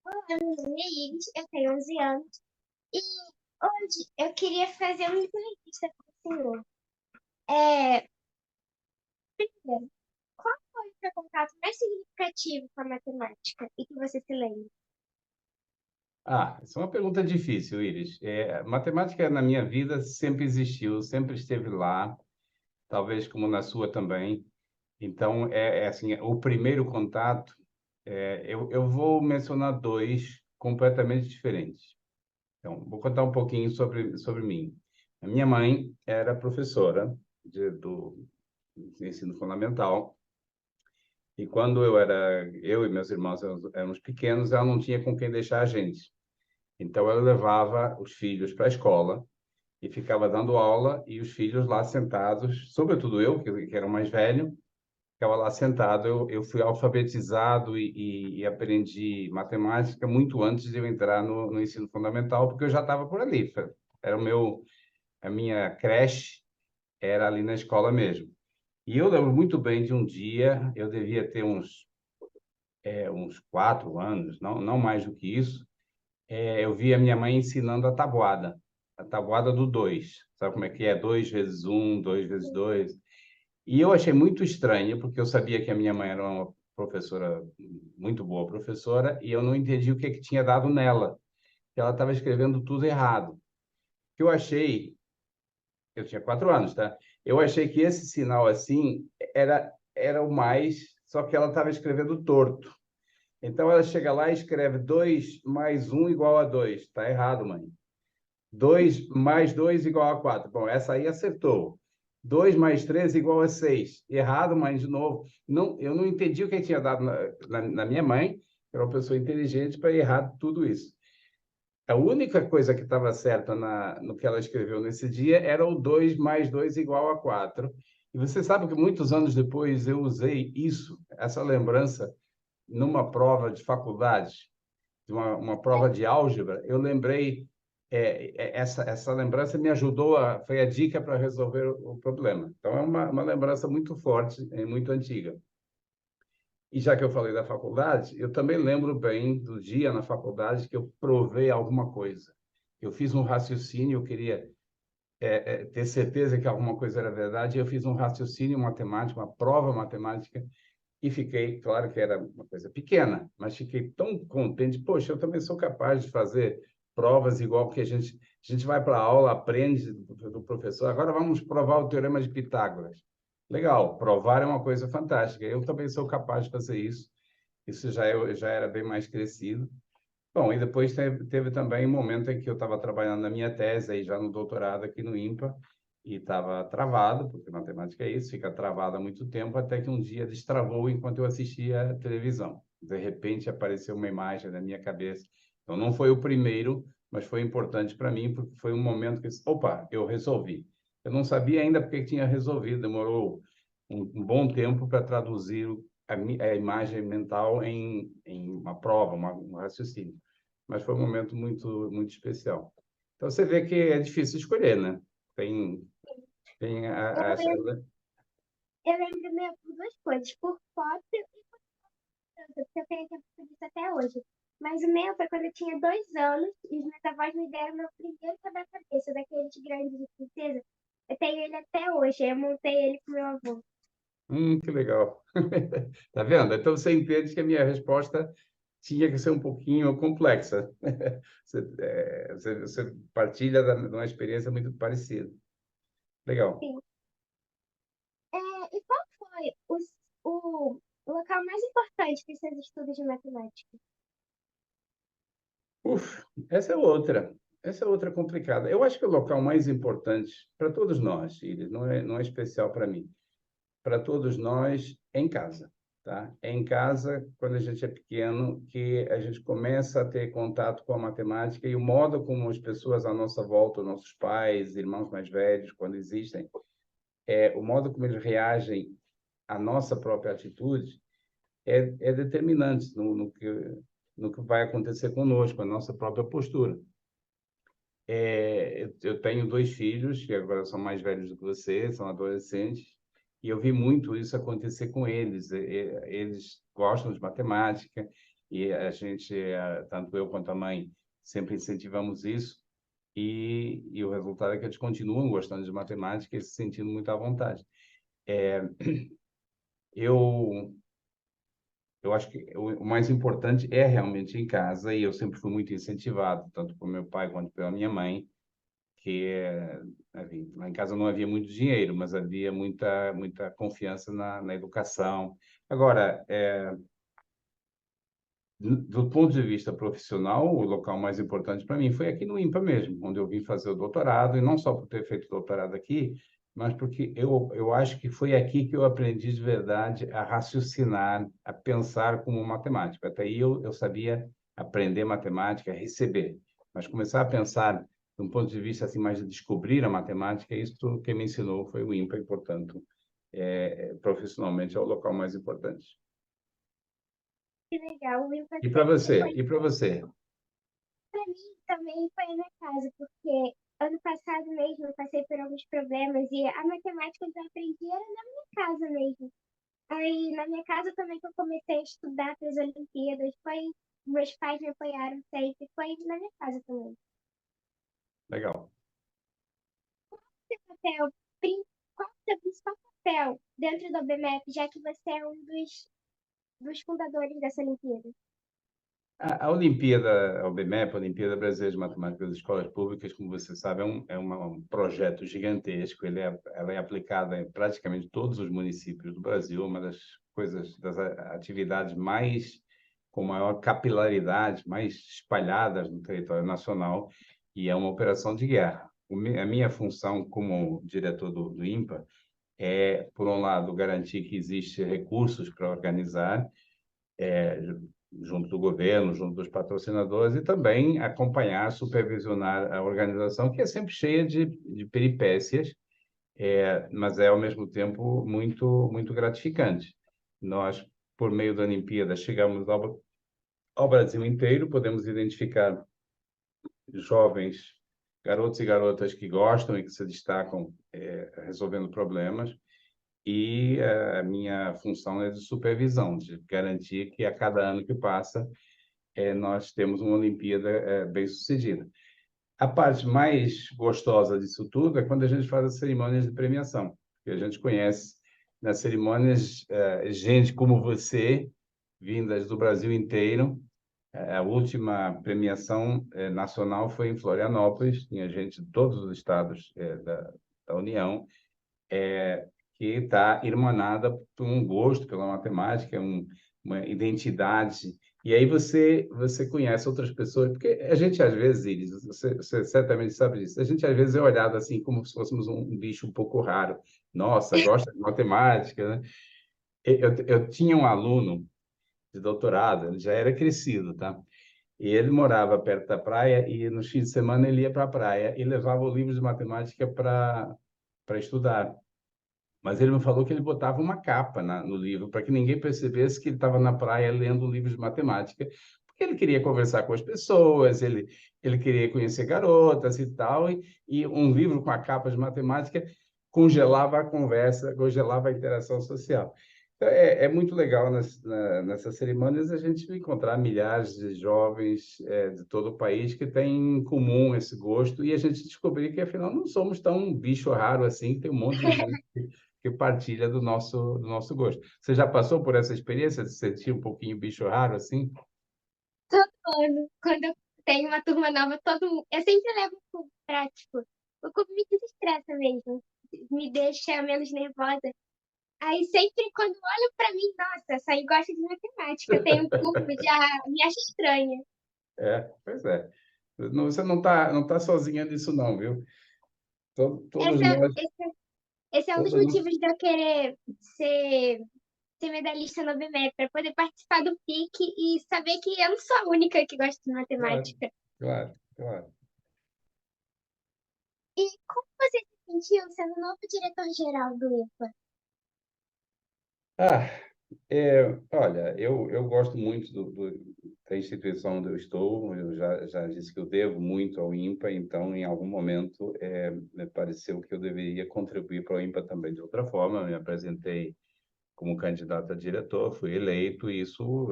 Olá, meu nome é Iris, eu tenho 11 anos e hoje eu queria fazer uma entrevista com o senhor. É, Primeiro, qual foi o seu contato mais significativo com a matemática e que você se lembra? Essa é uma pergunta difícil, Iris. Matemática na minha vida sempre existiu, sempre esteve lá, talvez como na sua também. Então, assim, o primeiro contato, eu vou mencionar dois completamente diferentes. Então, vou contar um pouquinho sobre mim. A minha mãe era professora do ensino fundamental, e quando eu e meus irmãos éramos pequenos, ela não tinha com quem deixar a gente. Então, ela levava os filhos para a escola e ficava dando aula, e os filhos lá sentados, sobretudo eu, que era o mais velho, ficava lá sentado. Eu fui alfabetizado e aprendi matemática muito antes de eu entrar no ensino fundamental, porque eu já estava por ali. Era a minha creche era ali na escola mesmo. E eu lembro muito bem de um dia, eu devia ter uns 4 anos, não mais do que isso. Eu vi a minha mãe ensinando a tabuada do 2. Sabe como é que é? 2 vezes um, 2 vezes 2. E eu achei muito estranho, porque eu sabia que a minha mãe era uma professora, muito boa professora, e eu não entendi o que que tinha dado nela, que ela estava escrevendo tudo errado. O que eu achei, eu tinha 4 anos, tá? Eu achei que esse sinal assim era o mais, só que ela estava escrevendo torto. Então ela chega lá e escreve 2 mais um igual a 2. Está errado, mãe. 2 mais 2 igual a 4. Bom, essa aí acertou. 2 mais 3 igual a 6. Errado, mãe, de novo. Não, eu não entendi o que tinha dado na minha mãe, que era uma pessoa inteligente, para errar tudo isso. A única coisa que estava certa no que ela escreveu nesse dia era o 2 mais 2 igual a 4. E você sabe que muitos anos depois eu usei isso, essa lembrança, numa prova de faculdade, de uma prova de álgebra. Eu lembrei, essa lembrança me ajudou, foi a dica para resolver o problema. Então, é uma lembrança muito forte, muito antiga. E já que eu falei da faculdade, eu também lembro bem do dia na faculdade que eu provei alguma coisa. Eu fiz um raciocínio, eu queria ter certeza que alguma coisa era verdade, e eu fiz um raciocínio matemático, uma prova matemática, e fiquei, claro que era uma coisa pequena, mas fiquei tão contente. Poxa, eu também sou capaz de fazer provas igual que a gente vai para a aula, aprende do professor. Agora vamos provar o teorema de Pitágoras. Legal, provar é uma coisa fantástica. Eu também sou capaz de fazer isso. Isso eu já era bem mais crescido. Bom, e depois teve também um momento em que eu estava trabalhando na minha tese, aí já no doutorado aqui no IMPA, e estava travado, porque matemática é isso, fica travado há muito tempo, até que um dia destravou enquanto eu assistia a televisão. De repente apareceu uma imagem na minha cabeça. Então não foi o primeiro, mas foi importante para mim, porque foi um momento que, opa, eu resolvi. Eu não sabia ainda porque tinha resolvido, demorou um bom tempo para traduzir a imagem mental em uma prova, um raciocínio. Mas foi um momento muito, muito especial. Então você vê que é difícil escolher, né? Tem, tem Eu essa. lembro, eu lembro meu por duas coisas, por foto e por lembrança, porque eu tenho tempo disso até hoje. Mas o meu foi quando eu tinha 2 anos e os meus avós me deram meu primeiro quebra-cabeça, daquele de grande de princesa. Eu tenho ele até hoje, eu montei ele com meu avô. Que legal. Tá vendo? Então você entende que a minha resposta tinha que ser um pouquinho complexa. Você partilha de uma experiência muito parecida. Legal. Sim. E qual foi o local mais importante para os seus estudos de matemática? Essa é outra. Essa é outra complicada. Eu acho que o local mais importante para todos nós, Iris, não é especial para mim, para todos nós é em casa, tá? É em casa, quando a gente é pequeno, que a gente começa a ter contato com a matemática, e o modo como as pessoas à nossa volta, nossos pais, irmãos mais velhos, quando existem, o modo como eles reagem à nossa própria atitude é determinante no que vai acontecer conosco, a nossa própria postura. Eu tenho dois filhos, que agora são mais velhos do que você, são adolescentes, E eu vi muito isso acontecer com eles. Eles gostam de matemática e a gente, tanto eu quanto a mãe, sempre incentivamos isso. E o resultado é que eles continuam gostando de matemática e se sentindo muito à vontade. Eu, eu acho que o mais importante é realmente em casa, e eu sempre fui muito incentivado, tanto por meu pai quanto pela minha mãe, que, enfim, lá em casa não havia muito dinheiro, mas havia muita confiança na educação. Agora, do ponto de vista profissional, o local mais importante para mim foi aqui no IMPA mesmo, onde eu vim fazer o doutorado, e não só por ter feito doutorado aqui, mas porque eu acho que foi aqui que eu aprendi de verdade a raciocinar, a pensar como um matemático. Até aí eu sabia aprender matemática, receber, mas começar a pensar de um ponto de vista assim mais de descobrir a matemática, isso que me ensinou foi o IMPA, e, portanto, profissionalmente é o local mais importante. Que legal. O Wilpa E para sempre você? foi, E para você? para mim, também foi a minha casa, porque ano passado mesmo eu passei por alguns problemas e a matemática que eu aprendi era na minha casa mesmo. Aí, na minha casa também que eu comecei a estudar para as Olimpíadas, meus pais me apoiaram sempre, foi na minha casa também. Legal. Seu papel, qual o seu principal papel dentro do BMEP, já que você é um dos fundadores dessa Olimpíada? A Olimpíada, a OBMEP, a Olimpíada Brasileira de Matemática das Escolas Públicas, como você sabe, um projeto gigantesco. Ela é aplicada em praticamente todos os municípios do Brasil, uma das coisas, das atividades mais, com maior capilaridade, mais espalhadas no território nacional, e é uma operação de guerra. A minha função como diretor do IMPA é, por um lado, garantir que existem recursos para organizar, junto do governo, junto dos patrocinadores, e também acompanhar, supervisionar a organização, que é sempre cheia de peripécias, mas é, ao mesmo tempo, muito gratificante. Nós, por meio da Olimpíada, chegamos ao Brasil inteiro, podemos identificar jovens, garotos e garotas que gostam e que se destacam resolvendo problemas, e a minha função é de supervisão, de garantir que a cada ano que passa nós temos uma Olimpíada bem-sucedida. A parte mais gostosa disso tudo é quando a gente faz as cerimônias de premiação, que a gente conhece nas cerimônias gente como você, vindas do Brasil inteiro. A última premiação nacional foi em Florianópolis, tinha gente de todos os estados da União, que está irmanada por um gosto pela matemática, uma identidade. E aí você conhece outras pessoas, porque a gente às vezes, Iris, você certamente sabe disso, a gente às vezes é olhado assim como se fôssemos um bicho um pouco raro. Nossa, gosta de matemática, né? Eu tinha um aluno de doutorado, ele já era crescido, tá? E ele morava perto da praia e nos fins de semana ele ia para a praia e levava o livro de matemática para estudar. Mas ele me falou que ele botava uma capa no livro para que ninguém percebesse que ele estava na praia lendo um livro de matemática, porque ele queria conversar com as pessoas, ele queria conhecer garotas e tal, e um livro com a capa de matemática congelava a conversa, congelava a interação social. Então, é muito legal nessas cerimônias a gente encontrar milhares de jovens de todo o país que têm em comum esse gosto, e a gente descobrir que, afinal, não somos tão bicho raro assim, tem um monte de gente que partilha do nosso gosto. Você já passou por essa experiência de se sentir um pouquinho bicho raro assim? Todo ano, quando eu tenho uma turma nova, eu sempre levo o cubo pra, tipo, o cubo me desestressa mesmo, me deixa menos nervosa. Aí sempre quando olham pra mim, nossa, essa aí gosta de matemática, tem um cubo, já me acha estranha. Pois é. Você não tá sozinha nisso não, viu? Todos Essa, nós, esse, esse é um dos todos nós, motivos de eu querer ser medalhista no BME, para poder participar do PIC e saber que eu não sou a única que gosta de claro, matemática. claro, claro. E como você se sentiu sendo o novo diretor-geral do IPA? Ah, Olha, eu gosto muito da instituição onde eu estou. Eu já disse que eu devo muito ao INPA, então, em algum momento, me pareceu que eu deveria contribuir para o INPA também de outra forma. Me apresentei como candidato a diretor, fui eleito, e isso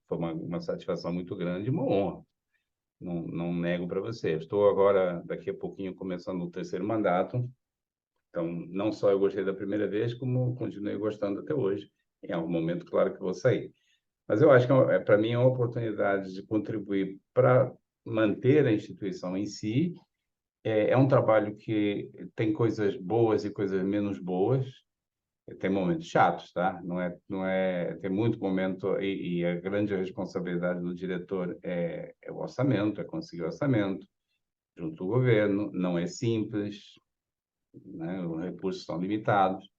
foi uma satisfação muito grande, uma honra. Não nego para você. Estou agora, daqui a pouquinho, começando o terceiro mandato. Então, não só eu gostei da primeira vez, como continuei gostando até hoje. Em algum momento, claro que vou sair. Mas eu acho que, para mim, é uma oportunidade de contribuir para manter a instituição em si. É um trabalho que tem coisas boas e coisas menos boas. Tem momentos chatos, tá? Não é, tem muito momento, e a grande responsabilidade do diretor é o orçamento, é conseguir o orçamento junto ao governo. Não é simples, né? Os recursos são limitados,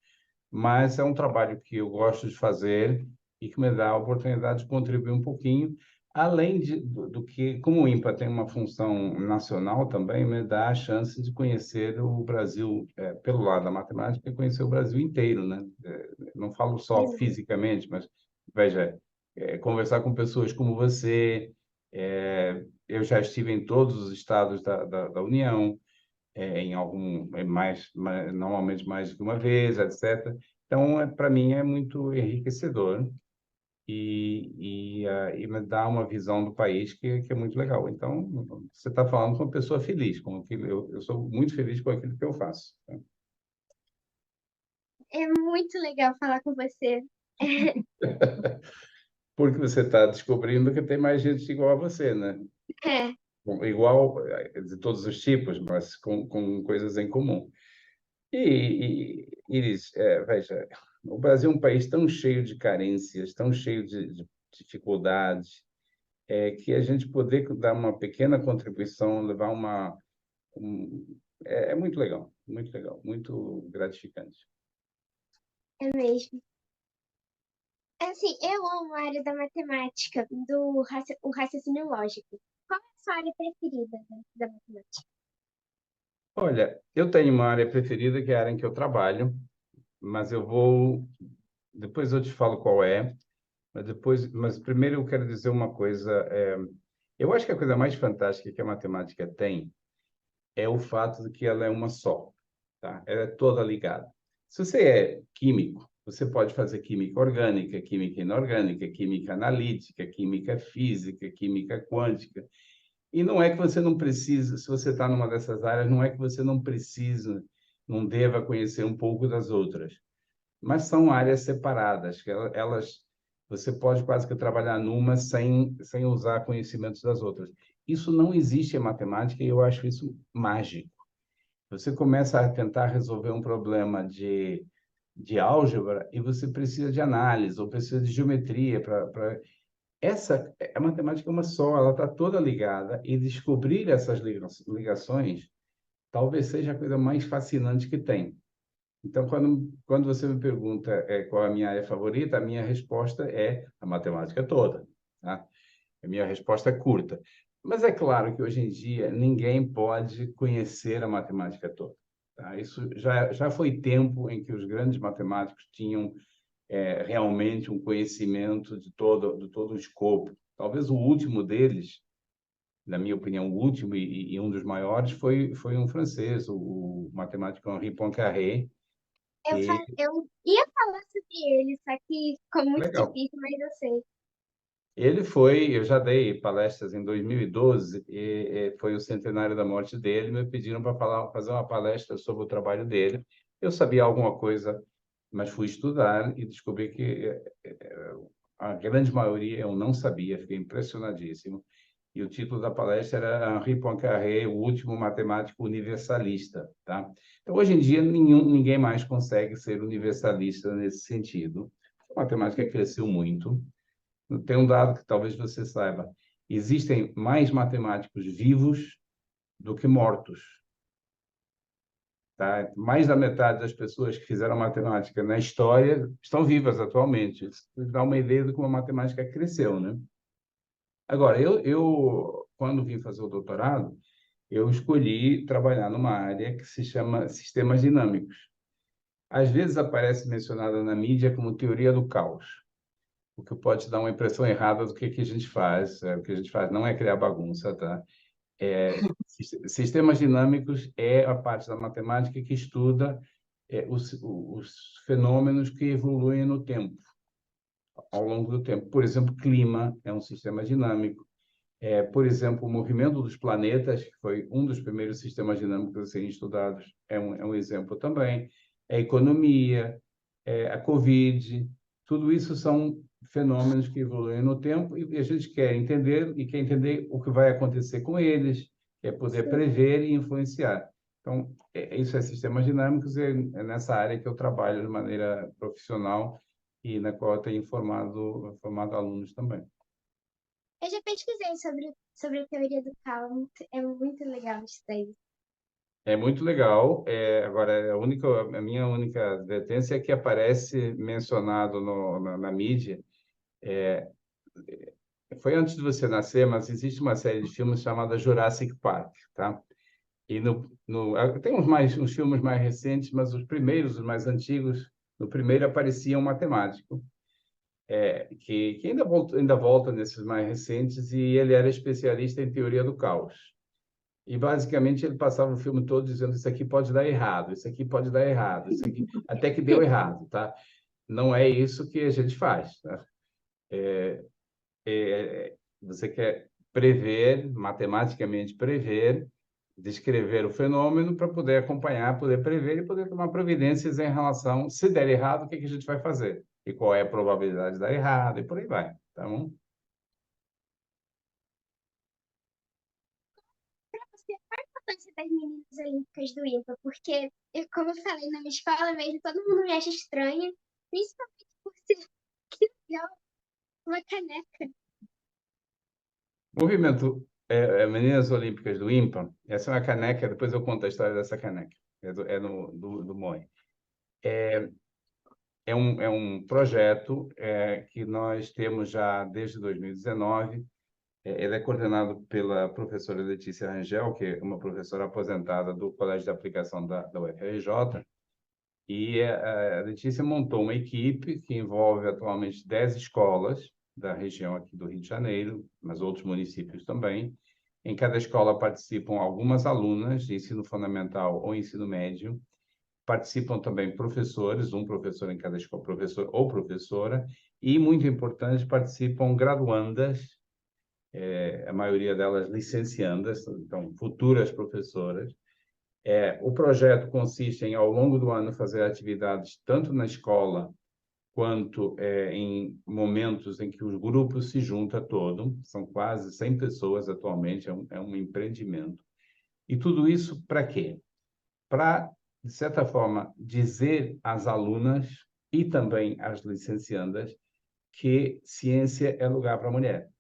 mas é um trabalho que eu gosto de fazer e que me dá a oportunidade de contribuir um pouquinho, além do que, como o INPA tem uma função nacional também, me dá a chance de conhecer o Brasil, pelo lado da matemática, e conhecer o Brasil inteiro, né? Não falo só Uhum. fisicamente, mas, veja, conversar com pessoas como você. Eu já estive em todos os estados da União, em normalmente mais do que uma vez, etc. Então, para mim, é muito enriquecedor e me dá uma visão do país que é muito legal. Então, você está falando com uma pessoa feliz, com aquilo, eu sou muito feliz com aquilo que eu faço. Tá? É muito legal falar com você. Porque você está descobrindo que tem mais gente igual a você, né? É, Igual, de todos os tipos, mas com coisas em comum. Iris, veja, o Brasil é um país tão cheio de carências, tão cheio de dificuldades, que a gente poder dar uma pequena contribuição, levar é muito legal, muito gratificante. é mesmo. Assim, eu amo a área da matemática, o raciocínio lógico. Qual é a sua área preferida da matemática? Olha, eu tenho uma área preferida, que é a área em que eu trabalho, mas depois eu te falo qual é, mas primeiro eu quero dizer uma coisa. Eu acho que a coisa mais fantástica que a matemática tem é o fato de que ela é uma só, tá? Ela é toda ligada. Se você é químico, você pode fazer química orgânica, química inorgânica, química analítica, química física, química quântica. E não é que você não precisa, se você está numa dessas áreas, não é que você não precisa, não deva conhecer um pouco das outras, mas são áreas separadas, que você pode quase que trabalhar numa sem usar conhecimentos das outras. Isso não existe em matemática e eu acho isso mágico. Você começa a tentar resolver um problema de álgebra e você precisa de análise ou precisa de geometria a matemática é uma só, ela está toda ligada, e descobrir essas ligações talvez seja a coisa mais fascinante que tem. Então, quando você me pergunta qual é a minha área favorita, a minha resposta é a matemática toda, tá? A minha resposta é curta. Mas é claro que hoje em dia ninguém pode conhecer a matemática toda. Tá? Isso já foi tempo em que os grandes matemáticos tinham realmente um conhecimento de todo o escopo. Talvez o último deles, na minha opinião, o último e um dos maiores foi um francês, o matemático Henri Poincaré, que Eu ia falar sobre ele, só que ficou muito legal. difícil, mas eu sei. Eu já dei palestras em 2012 e foi o centenário da morte dele. Me pediram para fazer uma palestra sobre o trabalho dele. Eu sabia alguma coisa, mas fui estudar e descobri que a grande maioria eu não sabia. Fiquei impressionadíssimo. E o título da palestra era Henri Poincaré, o último matemático universalista, tá? Então, hoje em dia, ninguém mais consegue ser universalista nesse sentido. A matemática cresceu muito. Tem um dado que talvez você saiba. Existem mais matemáticos vivos do que mortos. Tá? Mais da metade das pessoas que fizeram matemática na história estão vivas atualmente. Isso dá uma ideia de como a matemática cresceu, né? Agora, quando vim fazer o doutorado, eu escolhi trabalhar numa área que se chama sistemas dinâmicos. Às vezes aparece mencionada na mídia como teoria do caos. o que pode dar uma impressão errada do que a gente faz. O que a gente faz não é criar bagunça, tá? Sistemas dinâmicos é a parte da matemática que estuda os fenômenos que evoluem no tempo, ao longo do tempo. Por exemplo, clima é um sistema dinâmico. Por exemplo, o movimento dos planetas, que foi um dos primeiros sistemas dinâmicos a serem estudados, é um exemplo também. A economia, a Covid, tudo isso são fenômenos que evoluem no tempo e a gente quer entender e quer entender o que vai acontecer com eles, quer poder Sim. prever e influenciar. Então, isso é sistemas dinâmicos e é nessa área que eu trabalho de maneira profissional e na qual eu tenho formado alunos também. Eu já pesquisei sobre a teoria do caos. É muito legal isso daí. É muito legal. Agora, a minha única advertência é que aparece mencionado na mídia. Foi antes de você nascer, mas existe uma série de filmes chamada Jurassic Park, tá? E tem uns filmes mais recentes, mas os primeiros, os mais antigos, no primeiro aparecia um matemático, que ainda volta nesses mais recentes, e ele era especialista em teoria do caos. E basicamente ele passava o filme todo dizendo isso aqui pode dar errado, isso aqui pode dar errado, isso aqui até que deu errado, tá? Não é isso que a gente faz, tá? Você quer prever, matematicamente prever, descrever o fenômeno para poder acompanhar, poder prever e poder tomar providências em relação, se der errado, o que que a gente vai fazer? E qual é a probabilidade de dar errado e por aí vai, tá bom? Pra você, qual a importância das meninas olímpicas do IMPA? Porque, como eu falei, na minha escola mesmo, todo mundo me acha estranha, principalmente por ser que legal, uma caneca. Movimento Meninas Olímpicas do IMPA, essa é uma caneca, depois eu conto a história dessa caneca, do MOI. É um projeto que nós temos já desde 2019. Ele é coordenado pela professora Letícia Rangel, que é uma professora aposentada do Colégio de Aplicação da UFRJ, e a Letícia montou uma equipe que envolve atualmente 10 escolas da região aqui do Rio de Janeiro, mas outros municípios também. Em cada escola participam algumas alunas de ensino fundamental ou ensino médio, participam também professores, um professor em cada escola, professor ou professora, e, muito importante, participam graduandas, a maioria delas licenciandas, então futuras professoras. O projeto consiste em, ao longo do ano, fazer atividades tanto na escola quanto em momentos em que os grupos se juntam todo. São quase 100 pessoas atualmente, é um empreendimento. E tudo isso para quê? Para, de certa forma, dizer às alunas e também às licenciandas que ciência é lugar para a mulher.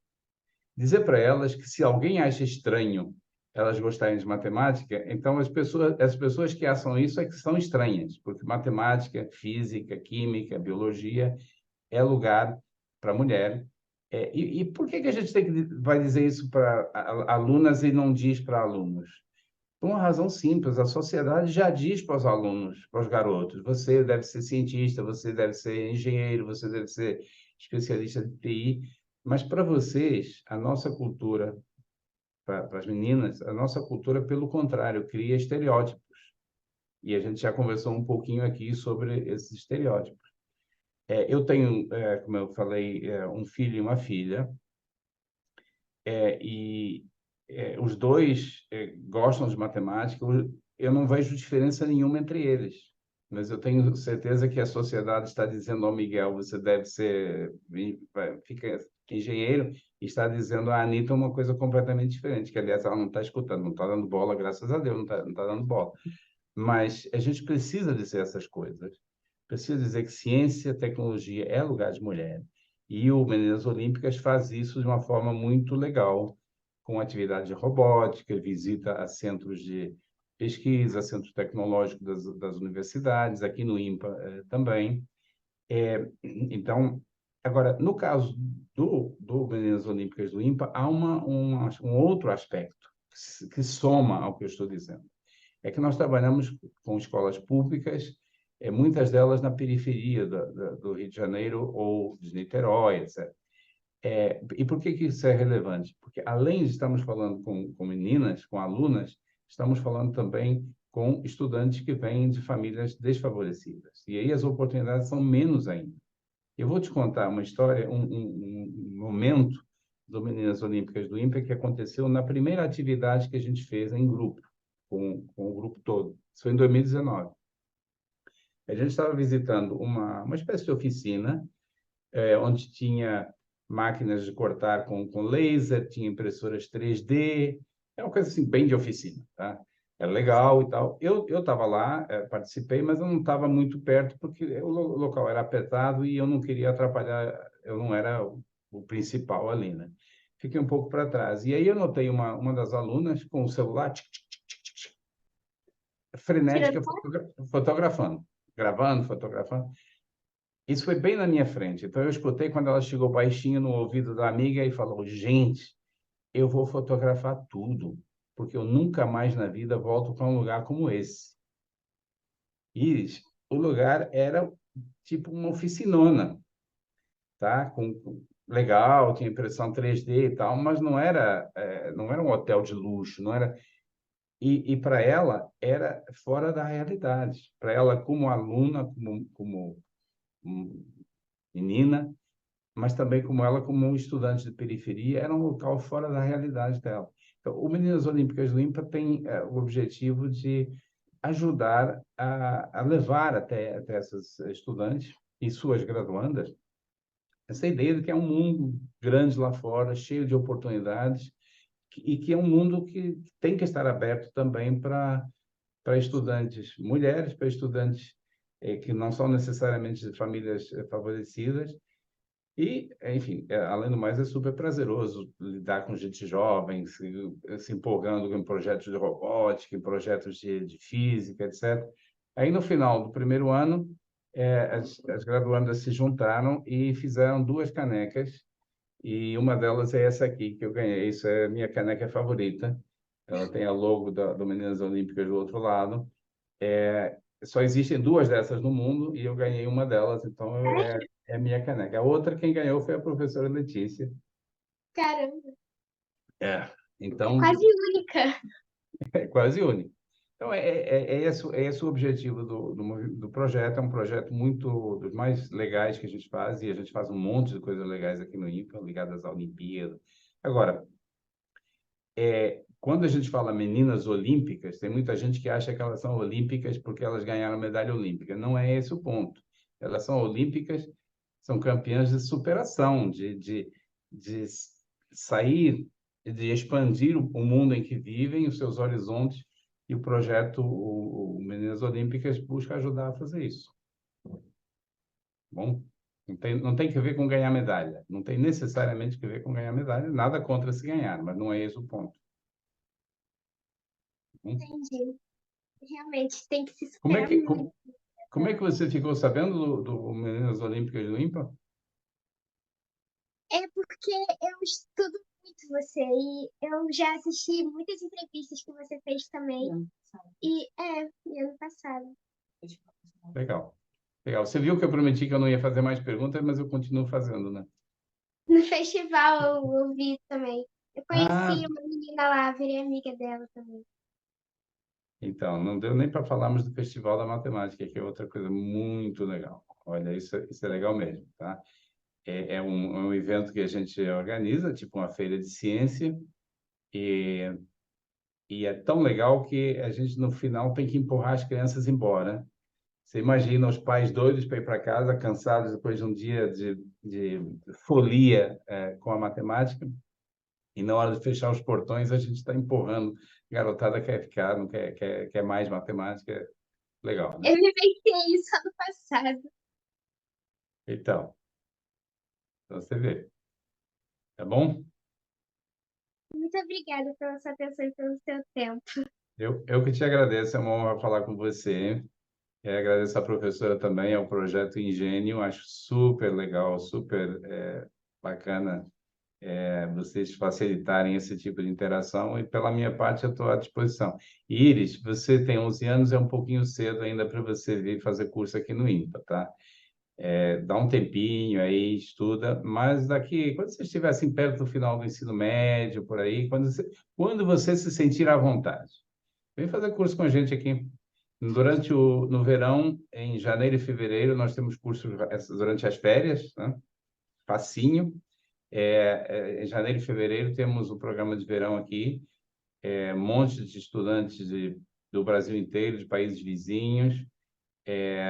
Dizer para elas que se alguém acha estranho elas gostarem de matemática, então as pessoas que acham isso é que são estranhas, porque matemática, física, química, biologia é lugar para a mulher. E por que a gente vai dizer isso para alunas e não diz para alunos? Por uma razão simples, a sociedade já diz para os alunos, para os garotos, você deve ser cientista, você deve ser engenheiro, você deve ser especialista de TI, mas para vocês, a nossa cultura, para as meninas, a nossa cultura, pelo contrário, cria estereótipos. E a gente já conversou um pouquinho aqui sobre esses estereótipos. Eu tenho, como eu falei, um filho e uma filha, e os dois gostam de matemática. Eu não vejo diferença nenhuma entre eles, mas eu tenho certeza que a sociedade está dizendo ao Miguel, você deve ser, fica engenheiro, e está dizendo à Anitta uma coisa completamente diferente, que aliás ela não está escutando, não está dando bola, graças a Deus, não está dando bola. Mas a gente precisa dizer essas coisas. Precisa dizer que ciência, tecnologia é lugar de mulher. E o Meninas Olímpicas faz isso de uma forma muito legal, com atividade de robótica, visita a centros de pesquisa, centros tecnológicos das universidades, aqui no IMPA também. Então, agora, no caso do Meninas Olímpicas do IMPA, há um outro aspecto que soma ao que eu estou dizendo. É que nós trabalhamos com escolas públicas muitas delas na periferia do Rio de Janeiro ou de Niterói, etc. E por que isso é relevante? Porque, além de estarmos falando com meninas, com alunas, estamos falando também com estudantes que vêm de famílias desfavorecidas. E aí as oportunidades são menos ainda. Eu vou te contar uma história, um momento do Meninas Olímpicas do INPE que aconteceu na primeira atividade que a gente fez em grupo, com o grupo todo. Isso foi em 2019. A gente estava visitando uma espécie de oficina, onde tinha máquinas de cortar com laser, tinha impressoras 3D, é uma coisa assim, bem de oficina, tá? Era legal e tal. Eu estava lá, participei, mas eu não estava muito perto, porque o local era apertado e eu não queria atrapalhar, eu não era o principal ali, né? Fiquei um pouco para trás. E aí eu notei uma das alunas com o celular Tirando frenética, foto? fotografando, gravando, fotografando. Isso foi bem na minha frente. Então, eu escutei quando ela chegou baixinho no ouvido da amiga e falou: Gente, eu vou fotografar tudo, porque eu nunca mais na vida volto para um lugar como esse. Iris, o lugar era tipo uma oficinona, tá? Legal, tinha impressão 3D e tal, mas não era um hotel de luxo, não era. E para ela era fora da realidade. Para ela, como aluna, como menina, mas também como ela, como um estudante de periferia, era um local fora da realidade dela. Então, o Meninas Olímpicas do INPA tem o objetivo de ajudar a levar até essas estudantes e suas graduandas essa ideia de que é um mundo grande lá fora, cheio de oportunidades, e que é um mundo que tem que estar aberto também para estudantes mulheres, para estudantes que não são necessariamente de famílias favorecidas, e, enfim, além do mais, é super prazeroso lidar com gente jovem, se empolgando em projetos de robótica, em projetos de física, etc. Aí, no final do primeiro ano, as graduandas se juntaram e fizeram duas canecas, e uma delas é essa aqui, que eu ganhei. Isso é a minha caneca favorita. Ela tem a logo do Meninas Olímpicas do outro lado. Só existem duas dessas no mundo e eu ganhei uma delas, então é a minha caneca. A outra, quem ganhou foi a professora Letícia. Caramba, É. é Então, quase única. é quase único. Então, esse o objetivo do projeto. É um projeto muito dos mais legais que a gente faz, e a gente faz um monte de coisas legais aqui no INPA, ligadas à Olimpíada. Agora, quando a gente fala meninas olímpicas, tem muita gente que acha que elas são olímpicas porque elas ganharam medalha olímpica. Não é esse o ponto. Elas são olímpicas, são campeãs de superação, de sair, de expandir o mundo em que vivem, os seus horizontes, e o projeto o Meninas Olímpicas busca ajudar a fazer isso. Bom, não tem que ver com ganhar medalha, não tem necessariamente que ver com ganhar medalha, nada contra se ganhar, mas não é esse o ponto. Bom, Entendi. Realmente tem que se como é superar que, muito. como, como é que você ficou sabendo do Meninas Olímpicas do IMPA? É porque eu estudo muito você e eu já assisti muitas entrevistas que você fez também. E ano passado. Legal. Legal. Você viu que eu prometi que eu não ia fazer mais perguntas, mas eu continuo fazendo, né? No festival eu ouvi também. Eu Ah, conheci uma menina lá, virei amiga dela também. então, não deu nem para falarmos do Festival da Matemática, que é outra coisa muito legal. Olha, isso é legal mesmo, tá? É um evento que a gente organiza, tipo uma feira de ciência, e, e é tão legal que a gente, no final, tem que empurrar as crianças embora. Você imagina os pais doidos para ir para casa, cansados depois de um dia de folia com a matemática, e na hora de fechar os portões a gente está empurrando. A garotada quer ficar, não quer mais matemática. Legal, né? Eu vivenciei isso ano passado. Então você vê. Tá bom? Muito obrigada pela sua atenção e pelo seu tempo. Eu que te agradeço, é uma honra falar com você. Agradeço a professora também, ao Projeto Ingênio, acho super legal, super bacana vocês facilitarem esse tipo de interação e, pela minha parte, eu estou à disposição. Iris, você tem 11 anos, é um pouquinho cedo ainda para você vir fazer curso aqui no INPA, tá? Dá um tempinho aí, estuda, mas daqui, quando você estiver assim perto do final do ensino médio, por aí, quando você se sentir à vontade, vem fazer curso com a gente aqui. No verão, em janeiro e fevereiro, nós temos cursos durante as férias, né? Facinho. Em janeiro e fevereiro temos o programa de verão aqui, um monte de estudantes do Brasil inteiro, de países vizinhos,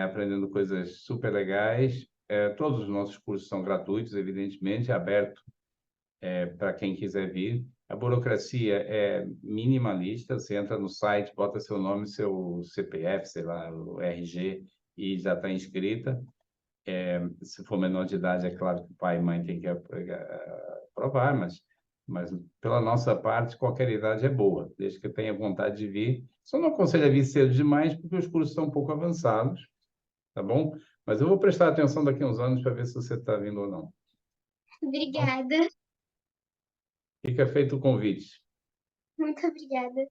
aprendendo coisas super legais. Todos os nossos cursos são gratuitos, evidentemente, aberto para quem quiser vir. A burocracia é minimalista, você entra no site, bota seu nome, seu CPF, sei lá, o RG, e já está inscrita. Se for menor de idade, é claro que o pai e mãe têm que aprovar, mas pela nossa parte, qualquer idade é boa, desde que tenha vontade de vir. Só não aconselho a vir cedo demais, porque os cursos estão um pouco avançados, tá bom? Mas eu vou prestar atenção daqui a uns anos para ver se você está vindo ou não. Tá bom? Obrigada. Fica feito o convite. Muito obrigada.